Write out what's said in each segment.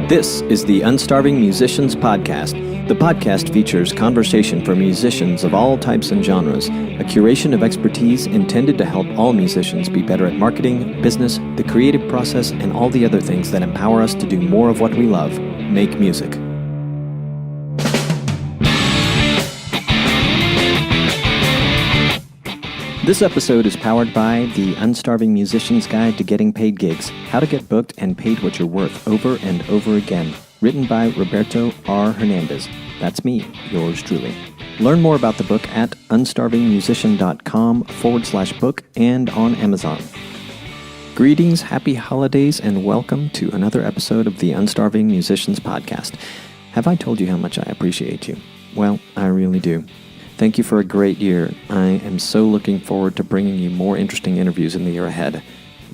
This is the Unstarving Musicians Podcast. The podcast features conversation for musicians of all types and genres, a curation of expertise intended to help all musicians be better at marketing, business, the creative process, and all the other things that empower us to do more of what we love, make music. This episode is powered by the Unstarving Musician's Guide to Getting Paid Gigs, How to Get Booked and Paid What You're Worth Over and Over Again, written by Roberto R. Hernandez. That's me, yours truly. Learn more about the book at unstarvingmusician.com/book and on Amazon. Greetings, happy holidays, and welcome to another episode of the Unstarving Musicians Podcast. Have I told you how much I appreciate you? Well, I really do. Thank you for a great year. I am so looking forward to bringing you more interesting interviews in the year ahead.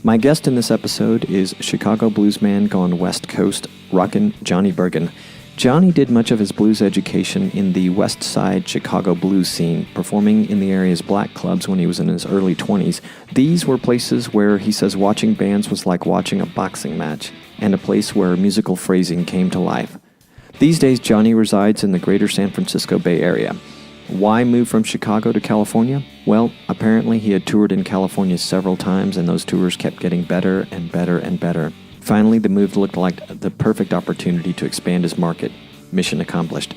My guest in this episode is Chicago bluesman gone West Coast, Rockin Johnny Burgin. Johnny did much of his blues education in the West Side Chicago blues scene, performing in the area's black clubs when he was in his early 20s. These were places where he says watching bands was like watching a boxing match, and a place where musical phrasing came to life. These days, Johnny resides in the greater San Francisco Bay Area. Why move from Chicago to California? Well, apparently he had toured in California several times, and those tours kept getting better and better and better. Finally, the move looked like the perfect opportunity to expand his market. Mission accomplished.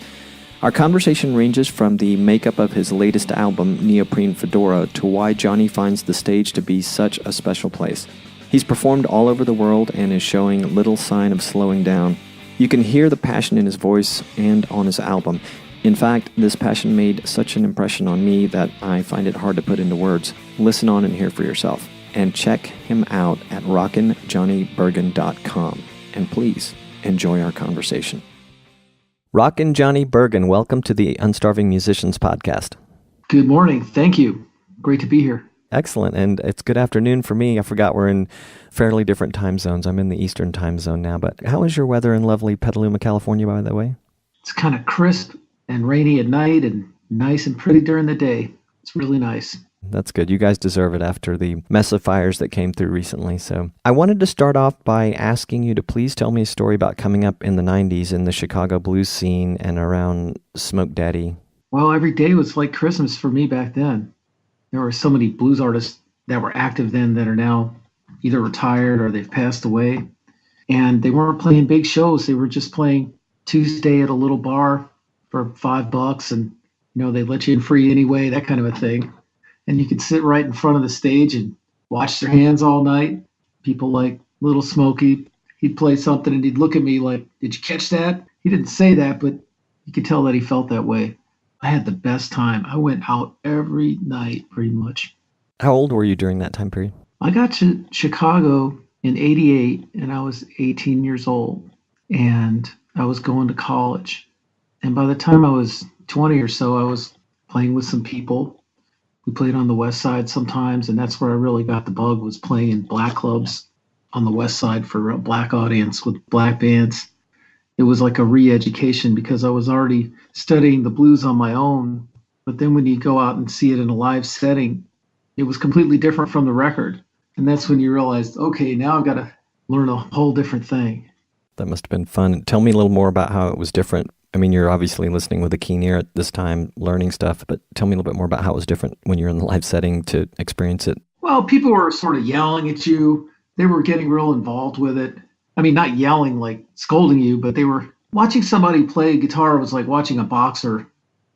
Our conversation ranges from the makeup of his latest album, Neoprene Fedora, to why Johnny finds the stage to be such a special place. He's performed all over the world and is showing little sign of slowing down. You can hear the passion in his voice and on his album. In fact, this passion made such an impression on me that I find it hard to put into words. Listen on and hear for yourself. And check him out at rockinjohnnyburgin.com. And please, enjoy our conversation. Rockin Johnny Burgin, welcome to the Unstarving Musicians Podcast. Good morning. Thank you. Great to be here. Excellent. And it's good afternoon for me. I forgot we're in fairly different time zones. I'm in the Eastern time zone now. But how is your weather in lovely Petaluma, California, by the way? It's kind of crisp and rainy at night and nice and pretty during the day. It's really nice. That's good. You guys deserve it after the mess of fires that came through recently. So I wanted to start off by asking you to please tell me a story about coming up in the 90s in the Chicago blues scene and around Smoke Daddy. Well, every day was like Christmas for me back then. There were so many blues artists that were active then that are now either retired or they've passed away. And they weren't playing big shows. They were just playing Tuesday at a little bar for $5, and they let you in free anyway, that kind of a thing. And you could sit right in front of the stage and watch their hands all night. People like Little Smokey, he'd play something and he'd look at me like, "Did you catch that?" He didn't say that, but you could tell that he felt that way. I had the best time. I went out every night pretty much. How old were you during that time period? I got to Chicago in '88 and I was 18 years old and I was going to college. And by the time I was 20 or so, I was playing with some people. We played on the West Side sometimes, and that's where I really got the bug, was playing in black clubs on the West Side for a black audience with black bands. It was like a re-education because I was already studying the blues on my own. But then when you go out and see it in a live setting, it was completely different from the record. And that's when you realized, okay, now I've got to learn a whole different thing. That must have been fun. Tell me a little more about how it was different. I mean, you're obviously listening with a keen ear at this time, learning stuff, but tell me a little bit more about how it was different when you're in the live setting to experience it. Well, people were sort of yelling at you. They were getting real involved with it. I mean, not yelling like scolding you, but they were watching somebody play guitar was like watching a boxer,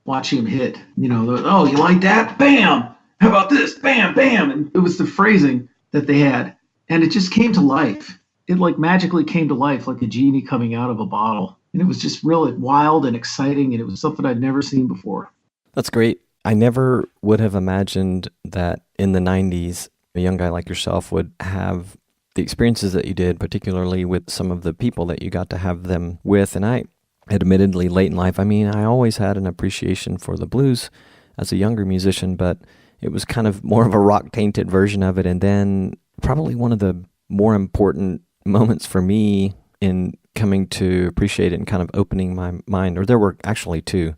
watching him hit. Oh, you like that? Bam! How about this? Bam, bam! And it was the phrasing that they had. And it just came to life. It like magically came to life like a genie coming out of a bottle. And it was just really wild and exciting, and it was something I'd never seen before. That's great. I never would have imagined that in the 90s, a young guy like yourself would have the experiences that you did, particularly with some of the people that you got to have them with. And I, admittedly, late in life, I always had an appreciation for the blues as a younger musician, but it was kind of more of a rock-tainted version of it. And then probably one of the more important moments for me in coming to appreciate it and kind of opening my mind, or there were actually two,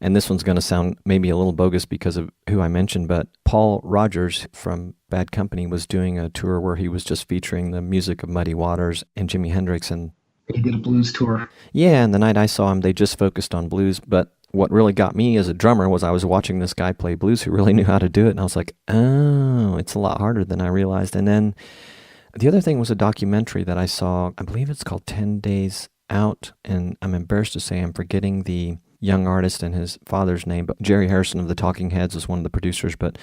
and this one's going to sound maybe a little bogus because of who I mentioned, but Paul Rodgers from Bad Company was doing a tour where he was just featuring the music of Muddy Waters and Jimi Hendrix, and He did a blues tour. Yeah, and the night I saw him, they just focused on blues. But what really got me as a drummer was I was watching this guy play blues who really knew how to do it. And I was like, oh, it's a lot harder than I realized. And then the other thing was a documentary that I saw. I believe it's called 10 Days Out. And I'm embarrassed to say I'm forgetting the young artist and his father's name. But Jerry Harrison of the Talking Heads was one of the producers. But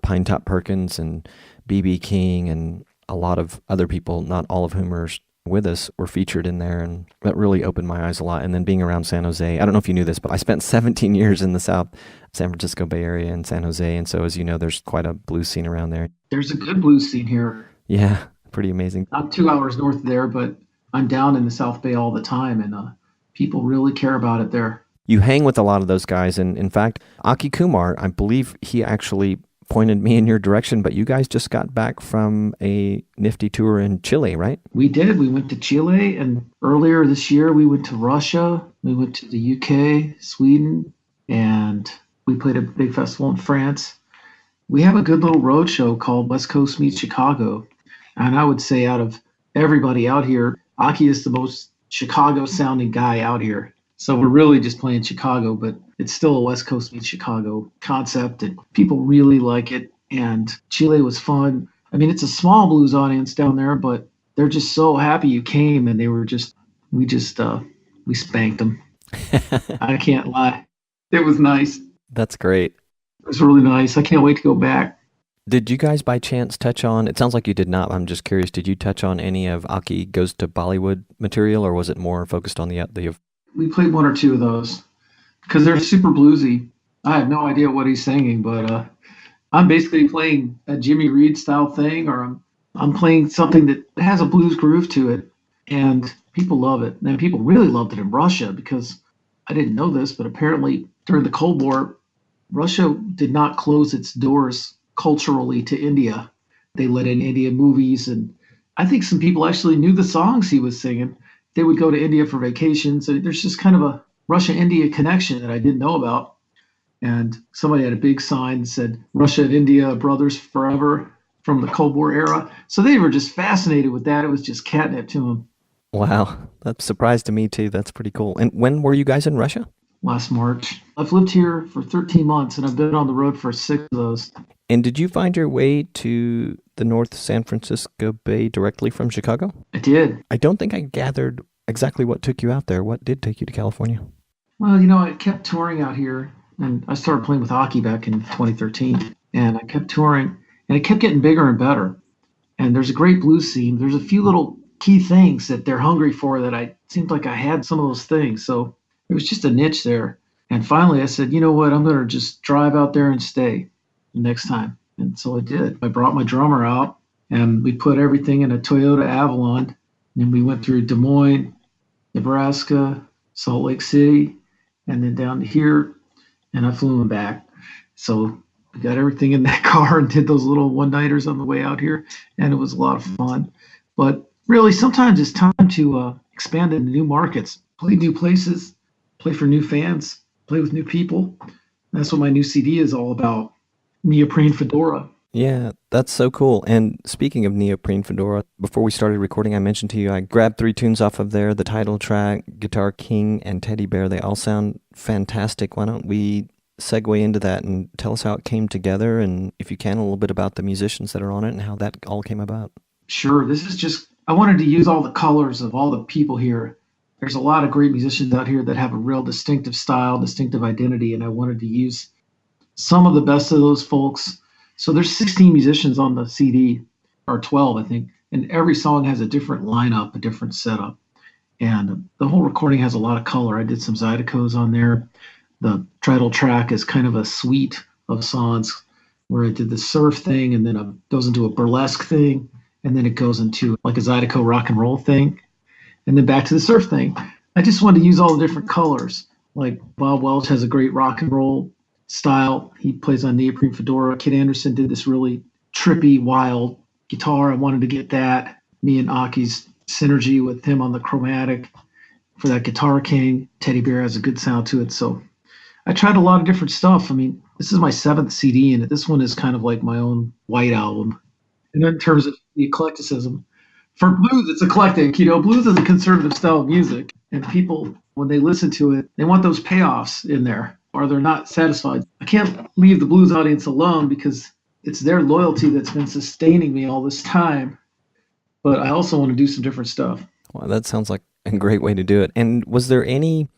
Pine Top Perkins and B.B. King and a lot of other people, not all of whom are with us, were featured in there, and that really opened my eyes a lot. And then being around San Jose, I don't know if you knew this, but I spent 17 years in the South San Francisco Bay Area in San Jose, and so as you know, there's quite a blues scene around there. There's a good blues scene here. Yeah, pretty amazing. Not 2 hours north of there, but I'm down in the South Bay all the time, and people really care about it there. You hang with a lot of those guys, and in fact, Aki Kumar, I believe he actually pointed me in your direction, but you guys just got back from a nifty tour in Chile, right? We did. We went to Chile, and earlier this year we went to Russia. We went to the UK, Sweden, and we played a big festival in France. We have a good little road show called West Coast Meets Chicago, and I would say out of everybody out here, Aki is the most Chicago-sounding guy out here. So we're really just playing Chicago, but it's still a West Coast meets Chicago concept, and people really like it. And Chile was fun. I mean, it's a small blues audience down there, but they're just so happy you came, and we spanked them. I can't lie. It was nice. That's great. It was really nice. I can't wait to go back. Did you guys by chance touch on, it sounds like you did not, I'm just curious, did you touch on any of Aki Goes to Bollywood material, or was it more focused on the We played one or two of those because they're super bluesy. I have no idea what he's singing, but I'm basically playing a Jimmy Reed style thing, or I'm playing something that has a blues groove to it, and people love it. And people really loved it in Russia because I didn't know this, but apparently during the Cold War, Russia did not close its doors culturally to India. They let in Indian movies, and I think some people actually knew the songs he was singing. They would go to India for vacations. So there's just kind of a Russia-India connection that I didn't know about. And somebody had a big sign that said, Russia and India, brothers forever, from the Cold War era. So they were just fascinated with that. It was just catnip to them. Wow, that's a surprise to me too. That's pretty cool. And when were you guys in Russia? Last March. I've lived here for 13 months, and I've been on the road for 6 of those. And did you find your way to the North San Francisco Bay directly from Chicago? I did. I don't think I gathered exactly what took you out there. What did take you to California? Well, I kept touring out here, and I started playing with Aki back in 2013, and I kept touring, and it kept getting bigger and better. And there's a great blues scene. There's a few little key things that they're hungry for that I seemed like I had some of those things. So it was just a niche there. And finally I said, you know what, I'm going to just drive out there and stay the next time. And so I did. I brought my drummer out, and we put everything in a Toyota Avalon, and we went through Des Moines, Nebraska, Salt Lake City, and then down to here, and I flew him back. So we got everything in that car and did those little one-nighters on the way out here, and it was a lot of fun. But really, sometimes it's time to expand into new markets, play new places, play for new fans, play with new people. That's what my new CD is all about, Neoprene Fedora. Yeah, that's so cool. And speaking of Neoprene Fedora, before we started recording, I mentioned to you I grabbed 3 tunes off of there, the title track, Guitar King, and Teddy Bear. They all sound fantastic. Why don't we segue into that and tell us how it came together, and if you can, a little bit about the musicians that are on it and how that all came about. Sure. This is just, I wanted to use all the colors of all the people here. There's a lot of great musicians out here that have a real distinctive style, distinctive identity, and I wanted to use some of the best of those folks. So there's 16 musicians on the CD, or 12, I think, and every song has a different lineup, a different setup. And the whole recording has a lot of color. I did some Zydeco's on there. The title track is kind of a suite of songs where I did the surf thing, and then it goes into a burlesque thing, and then it goes into like a Zydeco rock and roll thing, and then back to the surf thing. I just wanted to use all the different colors. Like Bob Welch has a great rock and roll style. He plays on Neoprene Fedora. Kid Andersen did this really trippy, wild guitar. I wanted to get that. Me and Aki's synergy with him on the chromatic for that Guitar King. Teddy Bear has a good sound to it. So I tried a lot of different stuff. I mean, this is my 7th CD, and this one is kind of like my own white album. And in terms of the eclecticism, For blues, it's eclectic. Blues is a conservative style of music, and people, when they listen to it, they want those payoffs in there, or they're not satisfied. I can't leave the blues audience alone because it's their loyalty that's been sustaining me all this time. But I also want to do some different stuff. Well, that sounds like a great way to do it. And was there any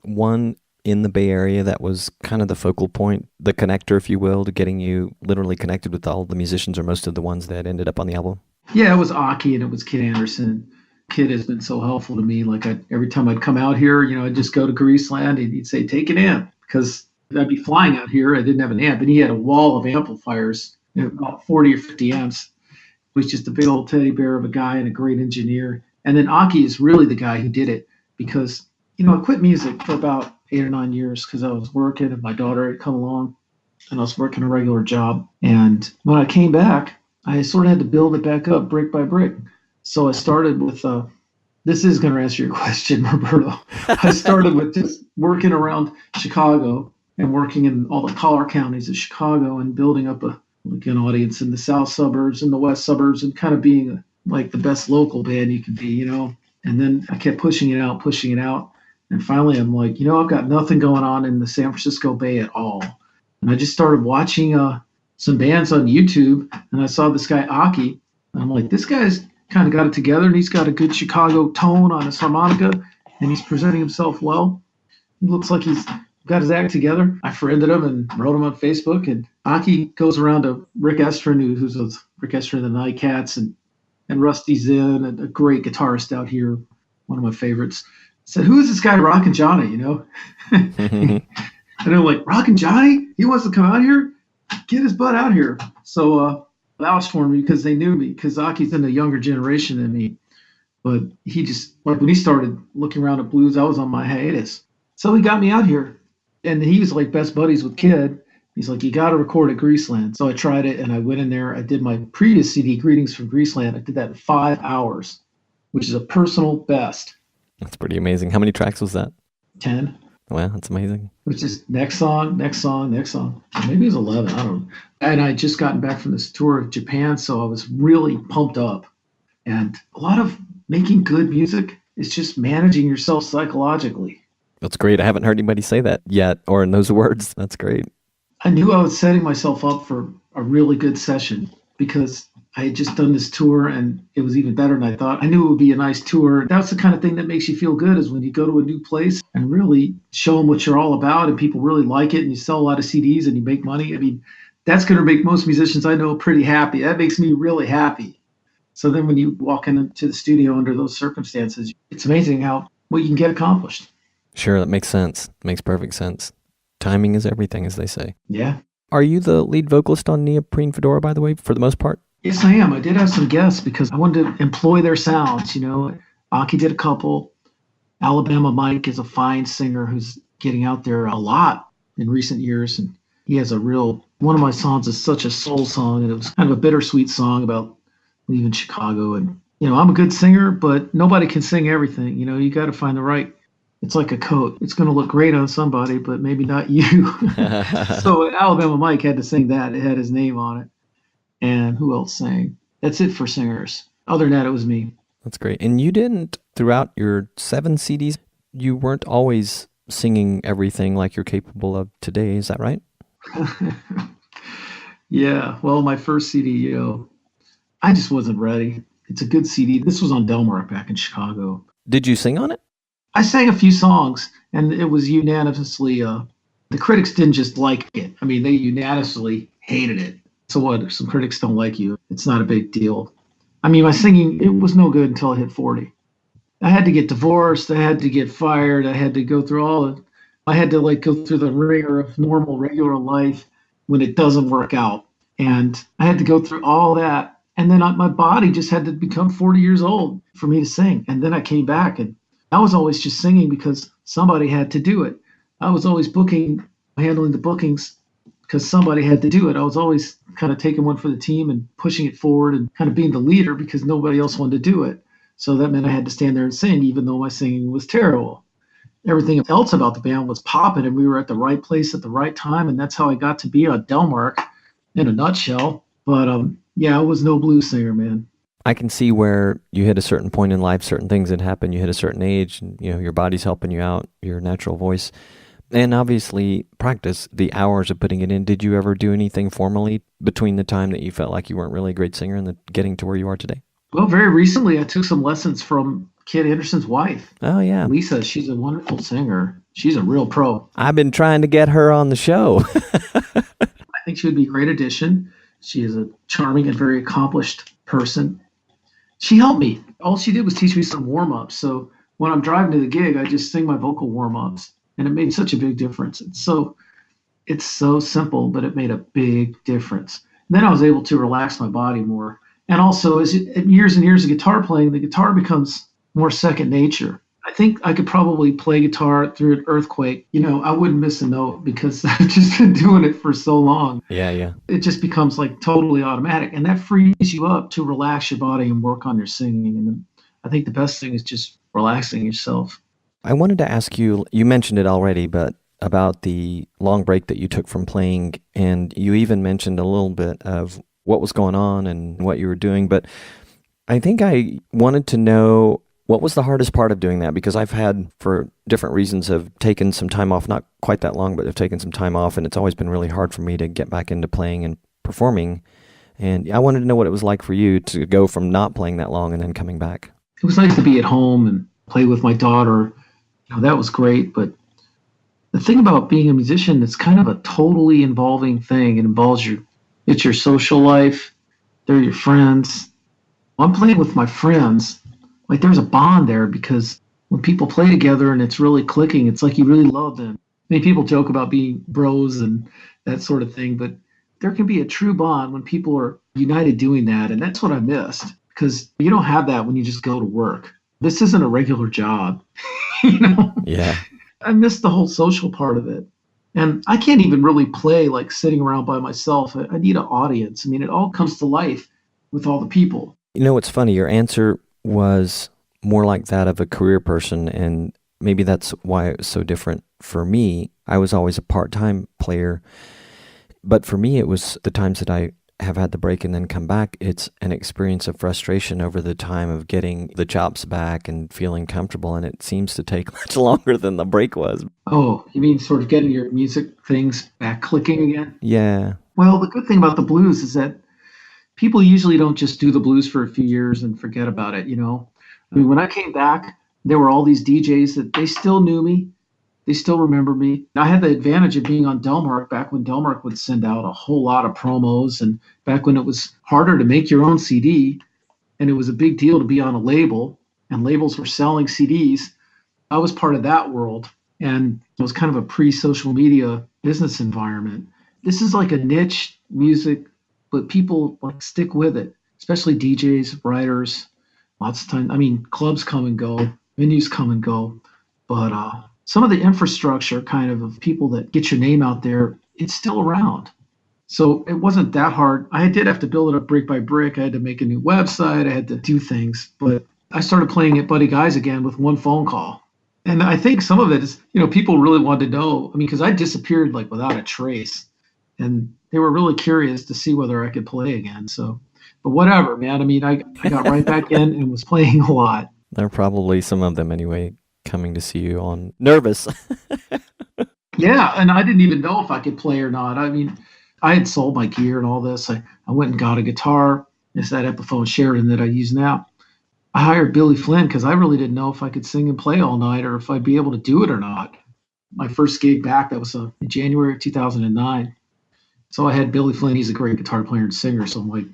one in the Bay Area that was kind of the focal point, the connector, if you will, to getting you literally connected with all the musicians or most of the ones that ended up on the album? Yeah, it was Aki and it was Kid Andersen. Kid has been so helpful to me. Like every time I'd come out here, I'd just go to Greaseland and he'd say, take an amp, because I'd be flying out here. I didn't have an amp, and he had a wall of amplifiers, about 40 or 50 amps. It was just a big old teddy bear of a guy and a great engineer. And then Aki is really the guy who did it, because, I quit music for about 8 or 9 years because I was working and my daughter had come along and I was working a regular job. And when I came back, I sort of had to build it back up brick by brick. So I started with, this is going to answer your question, Roberto. I started with just working around Chicago and working in all the collar counties of Chicago and building up an audience in the south suburbs and the west suburbs and kind of being like the best local band you can be, And then I kept pushing it out. And finally I'm like, I've got nothing going on in the San Francisco Bay at all. And I just started watching some bands on YouTube, and I saw this guy Aki, and I'm like, this guy's kind of got it together, and he's got a good Chicago tone on his harmonica, and he's presenting himself well. He looks like he's got his act together. I friended him and wrote him on Facebook, and Aki goes around to Rick Estrin, who's with Rick Estrin and the Nightcats, and Rusty Zinn, a great guitarist out here, one of my favorites. I said, who is this guy Rockin Johnny, And they're like, Rockin Johnny? He wants to come out here? Get his butt out here. So that was for me because they knew me, because Aki's in a younger generation than me. But he just, like when he started looking around at blues, I was on my hiatus. So he got me out here. And he was like best buddies with Kid. He's like, you got to record at Greaseland. So I tried it, and I went in there. I did my previous CD, Greetings from Greaseland. I did that in 5 hours, which is a personal best. That's pretty amazing. How many tracks was that? 10. Wow, that's amazing. Which is next song. Maybe it was 11. I don't know. And I just gotten back from this tour of Japan, so I was really pumped up. And a lot of making good music is just managing yourself psychologically. That's great. I haven't heard anybody say that yet, or in those words. That's great. I knew I was setting myself up for a really good session because I had just done this tour and it was even better than I thought. I knew it would be a nice tour. That's the kind of thing that makes you feel good, is when you go to a new place and really show them what you're all about and people really like it and you sell a lot of CDs and you make money. I mean, that's going to make most musicians I know pretty happy. That makes me really happy. So then when you walk into the studio under those circumstances, it's amazing what you can get accomplished. Sure, that makes sense. Makes perfect sense. Timing is everything, as they say. Yeah. Are you the lead vocalist on Neoprene Fedora, by the way, for the most part? Yes, I am. I did have some guests because I wanted to employ their sounds. Aki did a couple. Alabama Mike is a fine singer who's getting out there a lot in recent years. And he has one of my songs is such a soul song. And it was kind of a bittersweet song about leaving Chicago. And, I'm a good singer, but nobody can sing everything. You got to find the right. It's like a coat. It's going to look great on somebody, but maybe not you. So Alabama Mike had to sing that. It had his name on it. And who else sang? That's it for singers. Other than that, it was me. That's great. And you didn't, throughout your 7 CDs, you weren't always singing everything like you're capable of today. Is that right? Yeah. Well, my first CD, I just wasn't ready. It's a good CD. This was on Delmark back in Chicago. Did you sing on it? I sang a few songs, and it was unanimously, the critics didn't just like it. I mean, they unanimously hated it. So what? Some critics don't like you. It's not a big deal. I mean, my singing, it was no good until I hit 40. I had to get divorced. I had to get fired. I had to go through I had to go through the ringer of normal, regular life when it doesn't work out. And I had to go through all that. And then my body just had to become 40 years old for me to sing. And then I came back, and I was always just singing because somebody had to do it. I was always handling the bookings because somebody had to do it. I was always kind of taking one for the team and pushing it forward and kind of being the leader because nobody else wanted to do it. So that meant I had to stand there and sing, even though my singing was terrible. Everything else about the band was popping, and we were at the right place at the right time, and that's how I got to be on Delmark in a nutshell. But I was no blues singer, man. I can see where you hit a certain point in life, certain things that happen, you hit a certain age, and your body's helping you out, your natural voice. And obviously, practice, the hours of putting it in. Did you ever do anything formally between the time that you felt like you weren't really a great singer and getting to where you are today? Well, very recently, I took some lessons from Kid Andersen's wife. Oh, yeah. Lisa, she's a wonderful singer. She's a real pro. I've been trying to get her on the show. I think she would be a great addition. She is a charming and very accomplished person. She helped me. All she did was teach me some warm-ups. So when I'm driving to the gig, I just sing my vocal warm-ups. And it made such a big difference. It's so simple, but it made a big difference. Then I was able to relax my body more. And also, years and years of guitar playing, the guitar becomes more second nature. I think I could probably play guitar through an earthquake. I wouldn't miss a note because I've just been doing it for so long. Yeah. It just becomes like totally automatic. And that frees you up to relax your body and work on your singing. And I think the best thing is just relaxing yourself. I wanted to ask you, you mentioned it already, but about the long break that you took from playing, and you even mentioned a little bit of what was going on and what you were doing, but I think I wanted to know what was the hardest part of doing that, because I've had, for different reasons, have taken some time off, not quite that long, but have taken some time off, and it's always been really hard for me to get back into playing and performing, and I wanted to know what it was like for you to go from not playing that long and then coming back. It was nice to be at home and play with my daughter. That was great, but the thing about being a musician, it's kind of a totally involving thing. It involves it's your social life. They're your friends. I'm playing with my friends. Like, there's a bond there, because when people play together and it's really clicking, it's like you really love them. Many people joke about being bros and that sort of thing, but there can be a true bond when people are united doing that. And that's what I missed, because you don't have that when you just go to work. This isn't a regular job. Yeah. I missed the whole social part of it. And I can't even really play like sitting around by myself. I need an audience. I mean, it all comes to life with all the people. It's funny. Your answer was more like that of a career person, and maybe that's why it was so different for me. I was always a part-time player, but for me, it was the times that I have had the break and then come back, it's an experience of frustration over the time of getting the chops back and feeling comfortable, and it seems to take much longer than the break was. Oh, you mean sort of getting your music things back clicking again? Yeah. Well, the good thing about the blues is that people usually don't just do the blues for a few years and forget about it, I mean, when I came back, there were all these DJs that they still knew me. They still remember me. I had the advantage of being on Delmark back when Delmark would send out a whole lot of promos, and back when it was harder to make your own CD, and it was a big deal to be on a label, and labels were selling CDs. I was part of that world, and it was kind of a pre-social media business environment. This is like a niche music, but people like stick with it, especially DJs, writers. Lots of times, I mean, clubs come and go, venues come and go, but some of the infrastructure kind of people that get your name out there, it's still around. So it wasn't that hard. I did have to build it up brick by brick. I had to make a new website. I had to do things. But I started playing at Buddy Guy's again with one phone call. And I think some of it is, people really wanted to know. I mean, because I disappeared like without a trace. And they were really curious to see whether I could play again. So, but whatever, man. I mean, I got right back in and was playing a lot. There are probably some of them anyway, coming to see you on nervous. Yeah, and I didn't even know if I could play or not. I mean, I had sold my gear and all this. I went and got a guitar. It's that Epiphone Sheridan that I use now. I hired Billy Flynn because I really didn't know if I could sing and play all night or if I'd be able to do it or not. My first gig back, that was in January of 2009. So I had Billy Flynn. He's a great guitar player and singer. So I'm like,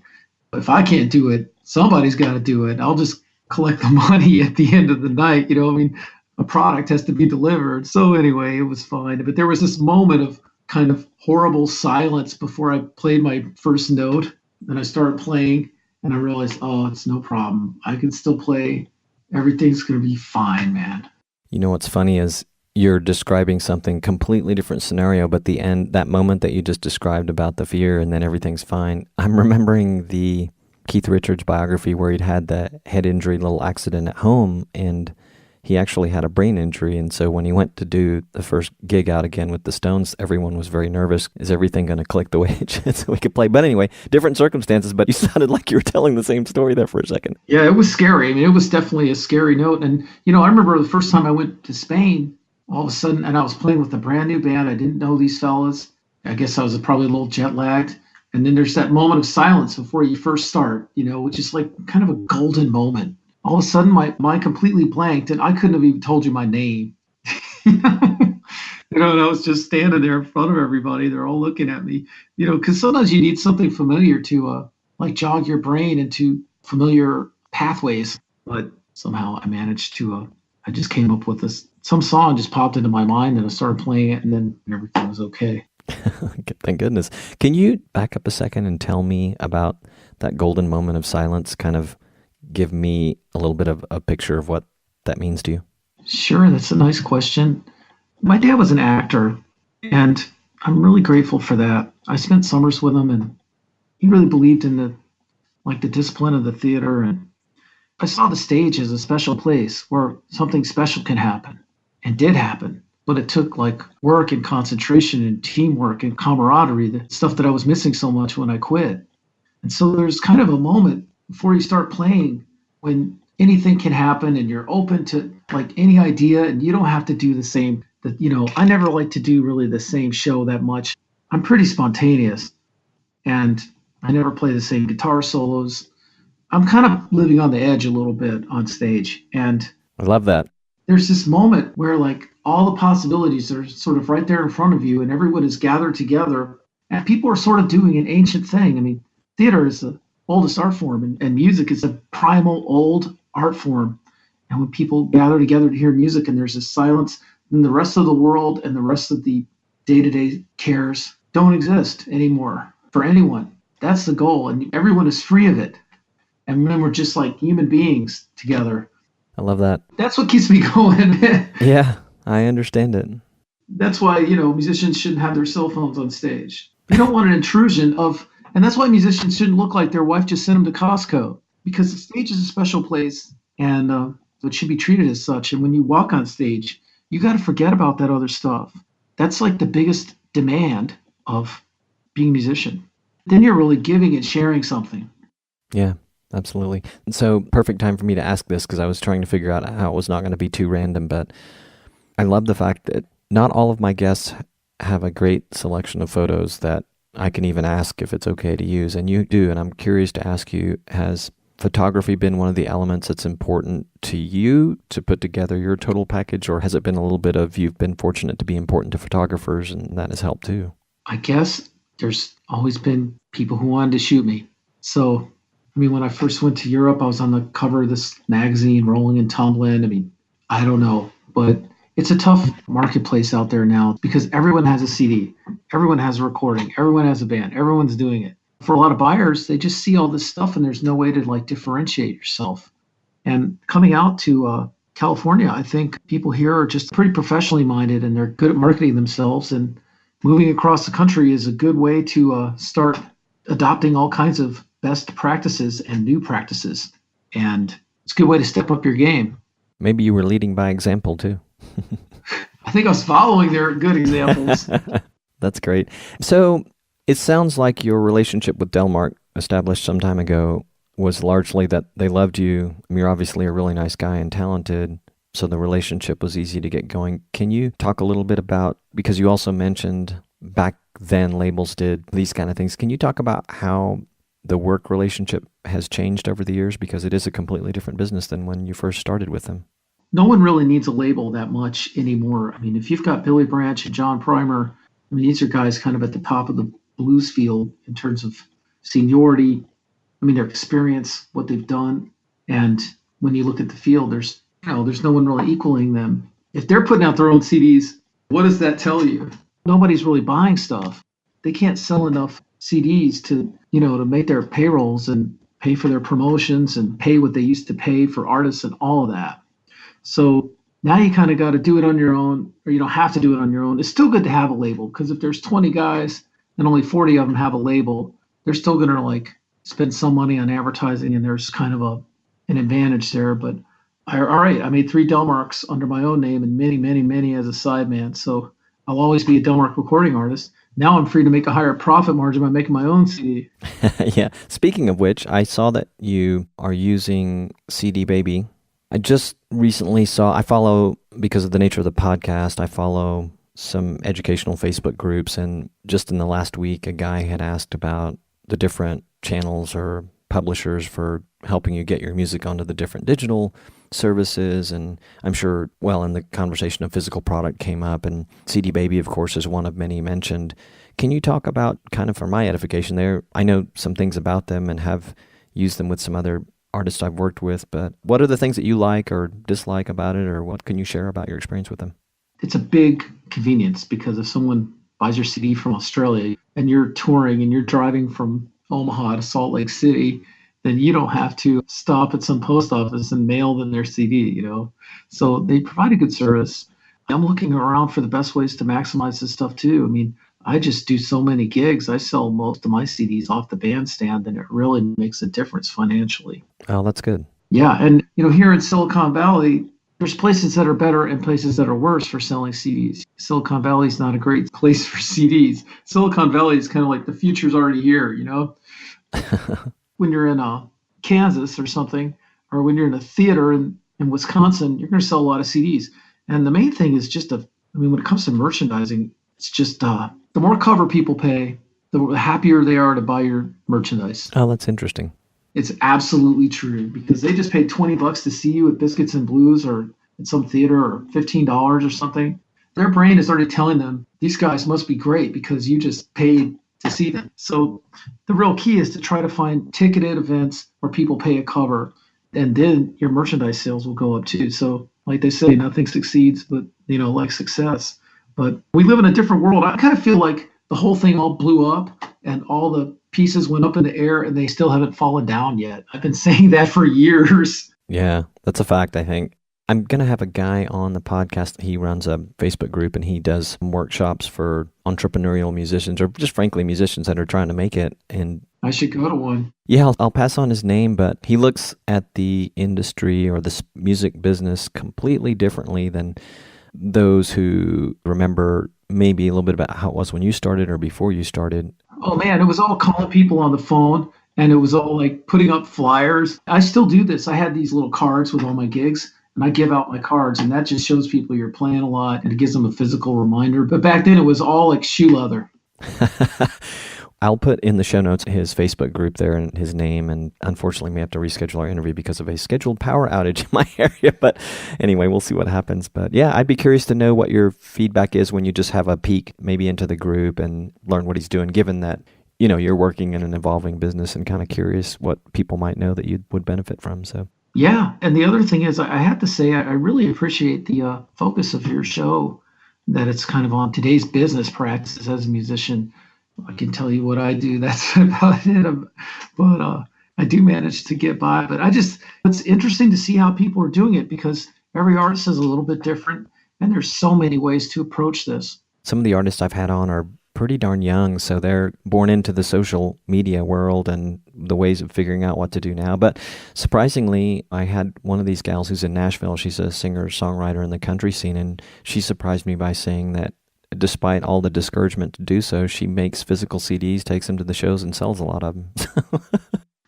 if I can't do it, somebody's got to do it. I'll just collect the money at the end of the night. I mean, a product has to be delivered. So anyway, it was fine. But there was this moment of kind of horrible silence before I played my first note. And I started playing and I realized, oh, it's no problem. I can still play. Everything's going to be fine, man. What's funny is you're describing something completely different scenario, but the end, that moment that you just described about the fear and then everything's fine. I'm remembering the Keith Richards biography where he'd had the head injury, little accident at home, and he actually had a brain injury. And so when he went to do the first gig out again with the Stones, everyone was very nervous. Is everything going to click the way it should so we could play? But anyway, different circumstances, but you sounded like you were telling the same story there for a second. Yeah, it was scary. I mean, it was definitely a scary note. And, I remember the first time I went to Spain, all of a sudden, and I was playing with a brand new band. I didn't know these fellas. I guess I was probably a little jet lagged. And then there's that moment of silence before you first start, which is like kind of a golden moment. All of a sudden, my mind completely blanked, and I couldn't have even told you my name. And I was just standing there in front of everybody. They're all looking at me, because sometimes you need something familiar to like jog your brain into familiar pathways. But somehow I managed to, I just came up with some song just popped into my mind, and I started playing it, and then everything was okay. Thank goodness. Can you back up a second and tell me about that golden moment of silence? Kind of give me a little bit of a picture of what that means to you. Sure, that's a nice question. My dad was an actor, and I'm really grateful for that. I spent summers with him, and he really believed in the discipline of the theater. And I saw the stage as a special place where something special can happen, and did happen. But it took like work and concentration and teamwork and camaraderie, the stuff that I was missing so much when I quit. And so there's kind of a moment before you start playing when anything can happen and you're open to like any idea, and you don't have to do the same. I never like to do really the same show that much. I'm pretty spontaneous, and I never play the same guitar solos. I'm kind of living on the edge a little bit on stage. And I love that. There's this moment where like all the possibilities are sort of right there in front of you, and everyone is gathered together, and people are sort of doing an ancient thing. I mean, theater is the oldest art form, and music is a primal old art form. And when people gather together to hear music and there's this silence, then the rest of the world and the rest of the day-to-day cares don't exist anymore for anyone. That's the goal, and everyone is free of it. And then we're just like human beings together. I love that. That's what keeps me going. Yeah, I understand it. That's why, musicians shouldn't have their cell phones on stage. You don't want an intrusion and that's why musicians shouldn't look like their wife just sent them to Costco, because the stage is a special place, and it should be treated as such. And when you walk on stage, you got to forget about that other stuff. That's like the biggest demand of being a musician. Then you're really giving and sharing something. Yeah. Absolutely. So perfect time for me to ask this, because I was trying to figure out how it was not going to be too random, but I love the fact that not all of my guests have a great selection of photos that I can even ask if it's okay to use. And you do. And I'm curious to ask you, has photography been one of the elements that's important to you to put together your total package, or has it been a little bit of you've been fortunate to be important to photographers and that has helped too? I guess there's always been people who wanted to shoot me. So when I first went to Europe, I was on the cover of this magazine, Rolling and Tumbling. I don't know, but it's a tough marketplace out there now because everyone has a CD, everyone has a recording, everyone has a band, everyone's doing it. For a lot of buyers, they just see all this stuff and there's no way to like differentiate yourself. And coming out to California, I think people here are just pretty professionally minded and they're good at marketing themselves. And moving across the country is a good way to start adopting all kinds of best practices and new practices. And it's a good way to step up your game. Maybe you were leading by example too. I think I was following their good examples. That's great. So it sounds like your relationship with Delmark, established some time ago, was largely that they loved you. You're obviously a really nice guy and talented, so the relationship was easy to get going. Can you talk a little bit about, because you also mentioned back then labels did these kind of things, can you talk about how the work relationship has changed over the years, because it is a completely different business than when you first started with them? No one really needs a label that much anymore. If you've got Billy Branch and John Primer, these are guys kind of at the top of the blues field in terms of seniority. Their experience, what they've done. And when you look at the field, there's no one really equaling them. If they're putting out their own CDs, what does that tell you? Nobody's really buying stuff. They can't sell enough CDs to make their payrolls and pay for their promotions and pay what they used to pay for artists and all of that. So now you kind of got to do it on your own, or you don't have to do it on your own. It's still good to have a label, because if there's 20 guys and only 40 of them have a label, they're still going to spend some money on advertising, and there's kind of an advantage there. But All right, I made 3 Delmarks under my own name and many, many, many as a sideman. So I'll always be a Delmark recording artist. Now I'm free to make a higher profit margin by making my own CD. Yeah. Speaking of which, I saw that you are using CD Baby. I just recently I follow, because of the nature of the podcast, I follow some educational Facebook groups. And just in the last week, a guy had asked about the different channels or publishers for helping you get your music onto the different digital services. And I'm sure, in the conversation, a physical product came up, and CD Baby, of course, is one of many mentioned. Can you talk about, kind of for my edification there, I know some things about them and have used them with some other artists I've worked with, but what are the things that you like or dislike about it, or what can you share about your experience with them? It's a big convenience because if someone buys your CD from Australia and you're touring and you're driving from Omaha to Salt Lake City, then you don't have to stop at some post office and mail them their CD. So they provide a good service. I'm looking around for the best ways to maximize this stuff too. I mean, I just do so many gigs. I sell most of my CDs off the bandstand, and it really makes a difference financially. Oh, that's good. Yeah, and here in Silicon Valley, there's places that are better and places that are worse for selling CDs. Silicon Valley is not a great place for CDs. Silicon Valley is kind of like the future's already here, When you're in Kansas or something, or when you're in a theater in Wisconsin, you're going to sell a lot of CDs. And the main thing is when it comes to merchandising, it's just the more cover people pay, the happier they are to buy your merchandise. Oh, that's interesting. It's absolutely true, because they just paid $20 to see you at Biscuits and Blues or at some theater, or $15 or something. Their brain is already telling them these guys must be great because you just paid to see them. So the real key is to try to find ticketed events where people pay a cover, and then your merchandise sales will go up too. So like they say, nothing succeeds but like success. But we live in a different world. I kind of feel like the whole thing all blew up and all the pieces went up in the air and they still haven't fallen down yet. I've been saying that for years. Yeah, that's a fact, I think. I'm going to have a guy on the podcast. He runs a Facebook group and he does workshops for entrepreneurial musicians, or just frankly musicians that are trying to make it. And I should go to one. Yeah, I'll pass on his name, but he looks at the industry or the music business completely differently than those who remember maybe a little bit about how it was when you started or before you started. Oh man, it was all calling people on the phone, and it was all like putting up flyers. I still do this. I had these little cards with all my gigs, and I give out my cards, and that just shows people you're playing a lot, and it gives them a physical reminder. But back then it was all like shoe leather. I'll put in the show notes his Facebook group there and his name, and unfortunately we have to reschedule our interview because of a scheduled power outage in my area. But anyway, we'll see what happens. But yeah, I'd be curious to know what your feedback is when you just have a peek maybe into the group and learn what he's doing, given that you're working in an evolving business, and kind of curious what people might know that you would benefit from. So yeah, and the other thing is, I have to say, I really appreciate the focus of your show, that it's kind of on today's business practices as a musician. I can tell you what I do. That's about it. But I do manage to get by. But it's interesting to see how people are doing it, because every artist is a little bit different, and there's so many ways to approach this. Some of the artists I've had on are pretty darn young, so they're born into the social media world and the ways of figuring out what to do now. But surprisingly, I had one of these gals who's in Nashville. She's a singer-songwriter in the country scene, and she surprised me by saying that despite all the discouragement to do so, she makes physical CDs, takes them to the shows, and sells a lot of them.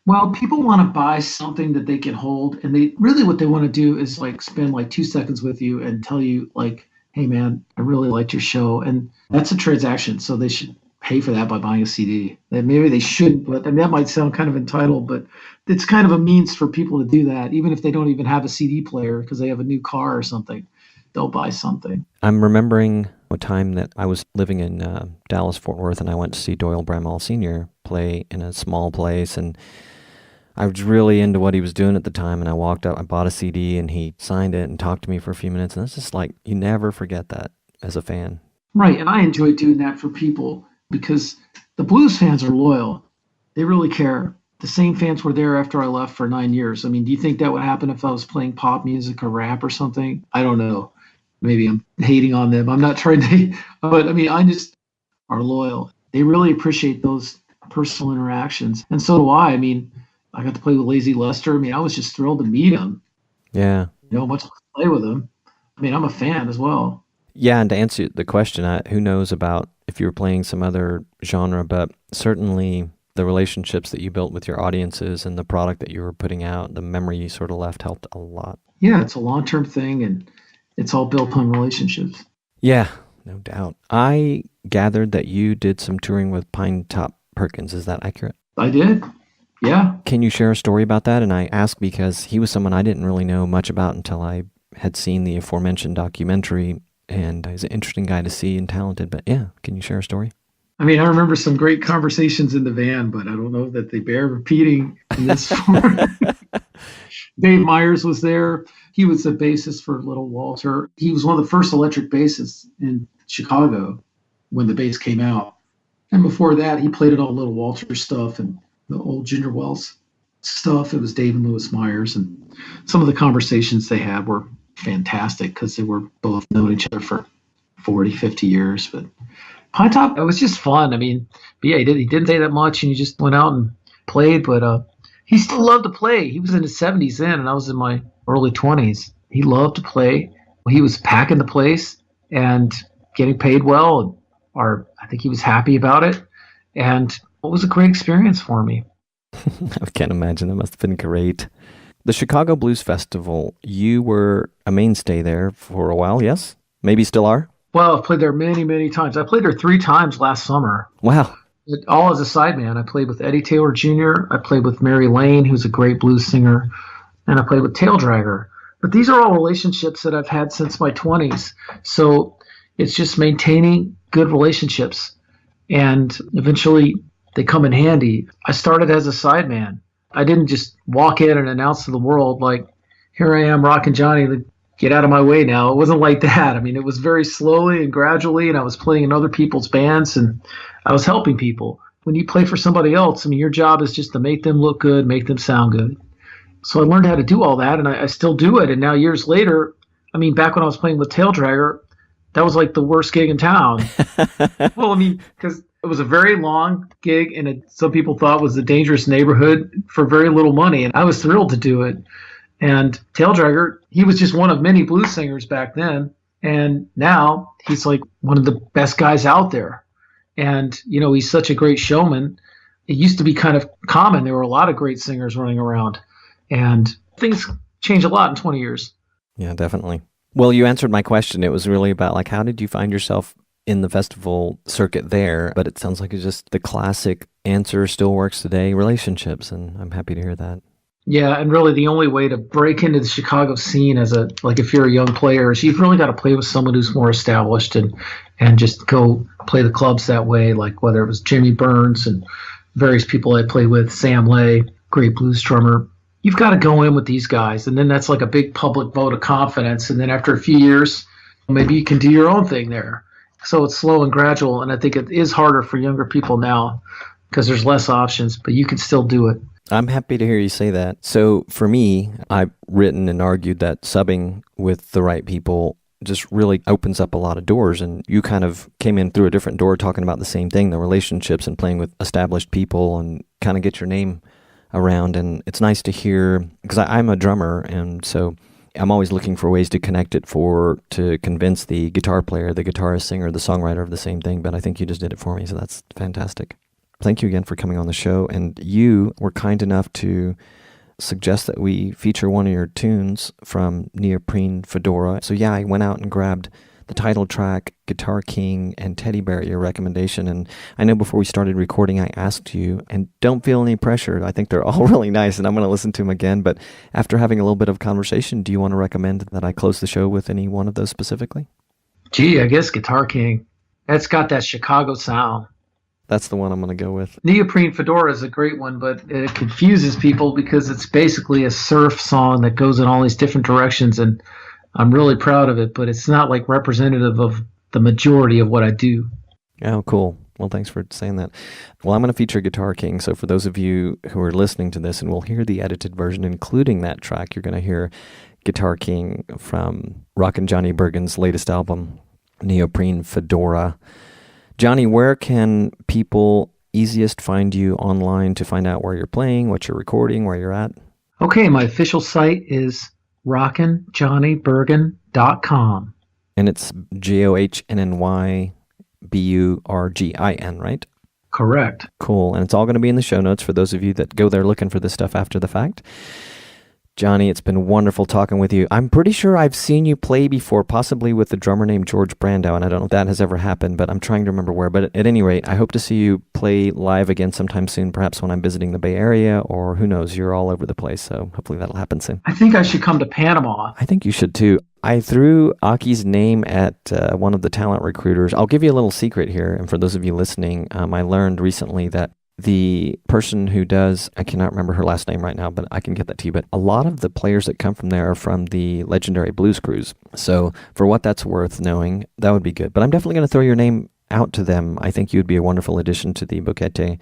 Well, people want to buy something that they can hold, and what they want to do is like spend like 2 seconds with you and tell you like, hey man, I really liked your show. And that's a transaction. So they should pay for that by buying a CD. And maybe they shouldn't, but that might sound kind of entitled, but it's kind of a means for people to do that, even if they don't even have a CD player because they have a new car or something. They'll buy something. I'm remembering a time that I was living in Dallas, Fort Worth, and I went to see Doyle Bramall Sr. play in a small place, and I was really into what he was doing at the time, and I walked up, I bought a CD, and he signed it and talked to me for a few minutes, and it's just like, you never forget that as a fan. Right, and I enjoy doing that for people because the blues fans are loyal. They really care. The same fans were there after I left for 9 years. I mean, do you think that would happen if I was playing pop music or rap or something? I don't know. Maybe I'm hating on them. I'm not trying to, but I mean, I just are loyal. They really appreciate those personal interactions. And so do I. I mean, I got to play with Lazy Lester. I mean, I was just thrilled to meet him. Yeah. much to play with him. I mean, I'm a fan as well. Yeah, and to answer the question, who knows about if you were playing some other genre, but certainly the relationships that you built with your audiences and the product that you were putting out, the memory you sort of left helped a lot. Yeah, it's a long-term thing, and it's all built on relationships. Yeah, no doubt. I gathered that you did some touring with Pinetop Perkins. Is that accurate? I did. Yeah. Can you share a story about that? And I ask because he was someone I didn't really know much about until I had seen the aforementioned documentary, and he's an interesting guy to see and talented. But yeah, can you share a story? I mean, I remember some great conversations in the van, but I don't know that they bear repeating in this form. Dave Myers was there. He was the bassist for Little Walter. He was one of the first electric bassists in Chicago when the bass came out. And before that, he played at all Little Walter stuff and the old Ginger Wells stuff. It was Dave and Louis Myers. And some of the conversations they had were fantastic because they were both known each other for 40, 50 years. But Pine Top, it was just fun. I mean, yeah, he didn't say that much, and he just went out and played. But he still loved to play. He was in his 70s then, and I was in my early 20s. He loved to play. He was packing the place and getting paid well, or I think he was happy about it. And it was a great experience for me. I can't imagine. That must have been great. The Chicago Blues Festival, you were a mainstay there for a while, yes? Maybe still are? Well, I've played there many, many times. I played there 3 times last summer. Wow. All as a sideman. I played with Eddie Taylor Jr., I played with Mary Lane, who's a great blues singer, and I played with Tail Dragger. But these are all relationships that I've had since my 20s. So it's just maintaining good relationships. And eventually they come in handy. I started as a sideman. I didn't just walk in and announce to the world, like, here I am, Rockin Johnny, get out of my way now. It wasn't like that. I mean, it was very slowly and gradually, and I was playing in other people's bands, and I was helping people. When you play for somebody else, I mean, your job is just to make them look good, make them sound good. So I learned how to do all that, and I still do it. And now years later, I mean, back when I was playing with Tail Dragger, that was like the worst gig in town. Well, I mean, because it was a very long gig, and some people thought was a dangerous neighborhood for very little money, and I was thrilled to do it. And Tail Dragger, he was just one of many blues singers back then, and now he's like one of the best guys out there. And, you know, he's such a great showman. It used to be kind of common. There were a lot of great singers running around, and things changed a lot in 20 years. Yeah, definitely. Well, you answered my question. It was really about, like, how did you find yourself in the festival circuit there? But it sounds like it's just the classic answer still works today, relationships, and I'm happy to hear that. Yeah, and really the only way to break into the Chicago scene if you're a young player, is you've really got to play with someone who's more established and just go play the clubs that way, like whether it was Jimmy Burns and various people I played with, Sam Lay, great blues drummer. You've got to go in with these guys, and then that's like a big public vote of confidence, and then after a few years, maybe you can do your own thing there. So it's slow and gradual, and I think it is harder for younger people now because there's less options, but you can still do it. I'm happy to hear you say that. So for me, I've written and argued that subbing with the right people just really opens up a lot of doors. And you kind of came in through a different door talking about the same thing, the relationships and playing with established people and kind of get your name around. And it's nice to hear, because I'm a drummer, and so I'm always looking for ways to connect it to convince the guitar player, the guitarist, singer, the songwriter of the same thing. But I think you just did it for me, so that's fantastic. Thank you again for coming on the show, and you were kind enough to suggest that we feature one of your tunes from Neoprene Fedora. So yeah, I went out and grabbed the title track, Guitar King, and Teddy Bear at your recommendation, and I know before we started recording I asked you, and don't feel any pressure, I think they're all really nice, and I'm going to listen to them again, but after having a little bit of conversation, do you want to recommend that I close the show with any one of those specifically? Gee, I guess Guitar King. That's got that Chicago sound. That's the one I'm going to go with. Neoprene Fedora is a great one, but it confuses people because it's basically a surf song that goes in all these different directions, and I'm really proud of it, but it's not like representative of the majority of what I do. Oh, cool. Well, thanks for saying that. Well, I'm going to feature Guitar King, so for those of you who are listening to this and will hear the edited version, including that track, you're going to hear Guitar King from Rockin Johnny Burgin's latest album, Neoprene Fedora. Johnny, where can people easiest find you online to find out where you're playing, what you're recording, where you're at? Okay, my official site is rockinjohnnyburgin.com. And it's JOHNNYBURGIN, right? Correct. Cool. And it's all going to be in the show notes for those of you that go there looking for this stuff after the fact. Johnny, it's been wonderful talking with you. I'm pretty sure I've seen you play before, possibly with a drummer named George Brandau, and I don't know if that has ever happened, but I'm trying to remember where. But at any rate, I hope to see you play live again sometime soon, perhaps when I'm visiting the Bay Area, or who knows, you're all over the place, so hopefully that'll happen soon. I think I should come to Panama. I think you should too. I threw Aki's name at one of the talent recruiters. I'll give you a little secret here, and for those of you listening, I learned recently that the person who does, I cannot remember her last name right now, but I can get that to you. But a lot of the players that come from there are from the legendary Blues Cruise. So for what that's worth knowing, that would be good. But I'm definitely going to throw your name out to them. I think you would be a wonderful addition to the Boquete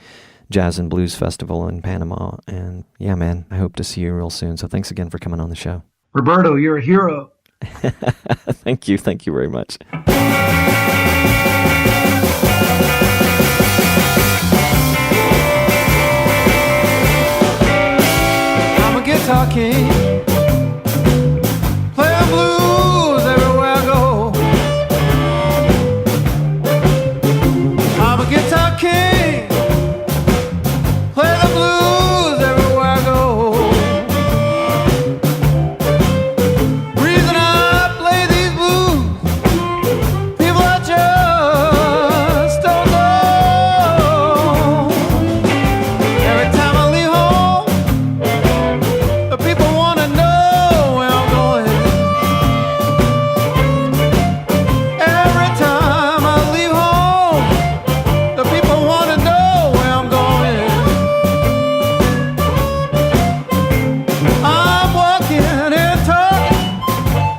Jazz and Blues Festival in Panama. And yeah, man, I hope to see you real soon. So thanks again for coming on the show. Roberto, you're a hero. Thank you. Thank you very much. Guitar king, playing blues everywhere I go. I'm a guitar king, play the blues everywhere I go. Reason I play these blues, people I just don't know. Every time I leave home, the people want to know where I'm going. Every time I leave home, the people want to know where I'm going. I'm walking and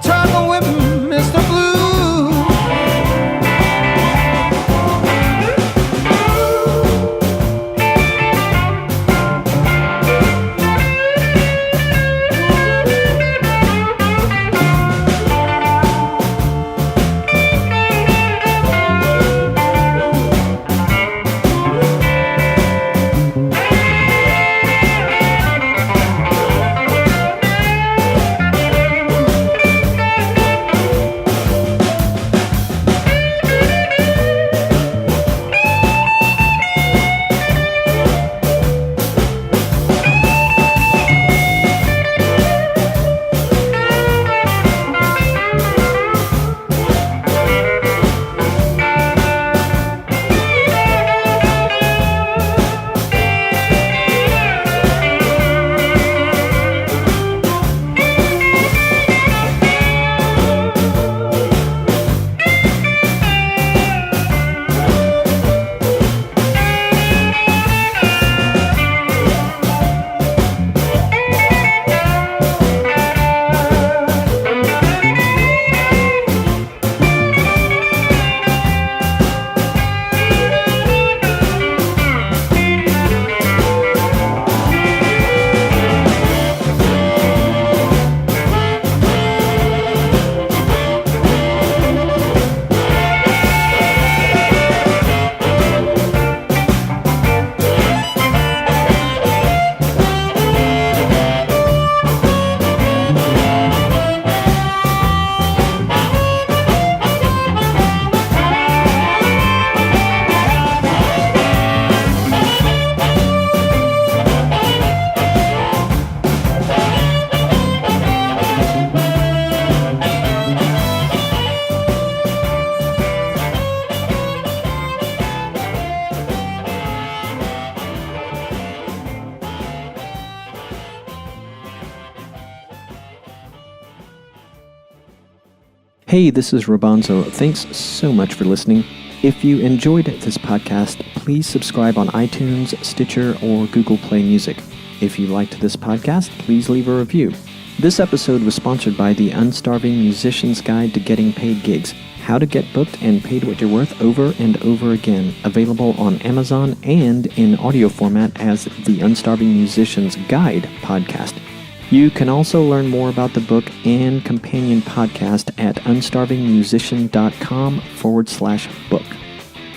talking with Mr. Blue. Hey, this is Robonzo. Thanks so much for listening. If you enjoyed this podcast, please subscribe on iTunes, Stitcher, or Google Play Music. If you liked this podcast, please leave a review. This episode was sponsored by the Unstarving Musician's Guide to Getting Paid Gigs, How to Get Booked and Paid What You're Worth Over and Over Again, available on Amazon and in audio format as the Unstarving Musician's Guide podcast. You can also learn more about the book and companion podcast at unstarvingmusician.com/book.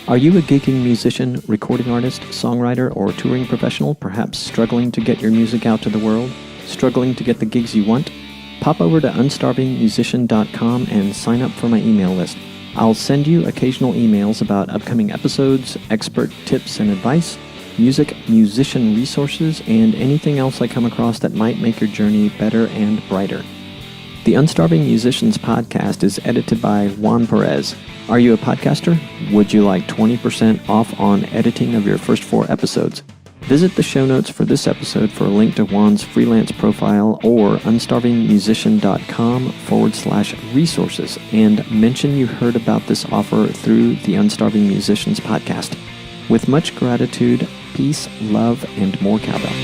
Are you a gigging musician, recording artist, songwriter, or touring professional, perhaps struggling to get your music out to the world? Struggling to get the gigs you want? pop over to unstarvingmusician.com and sign up for my email list. I'll send you occasional emails about upcoming episodes, expert tips and advice, music, musician resources, and anything else I come across that might make your journey better and brighter. The Unstarving Musicians podcast is edited by Juan Perez. Are you a podcaster? Would you like 20% off on editing of your first 4 episodes? Visit the show notes for this episode for a link to Juan's freelance profile or unstarvingmusician.com/resources and mention you heard about this offer through the Unstarving Musicians podcast. With much gratitude, peace, love, and more cowbell.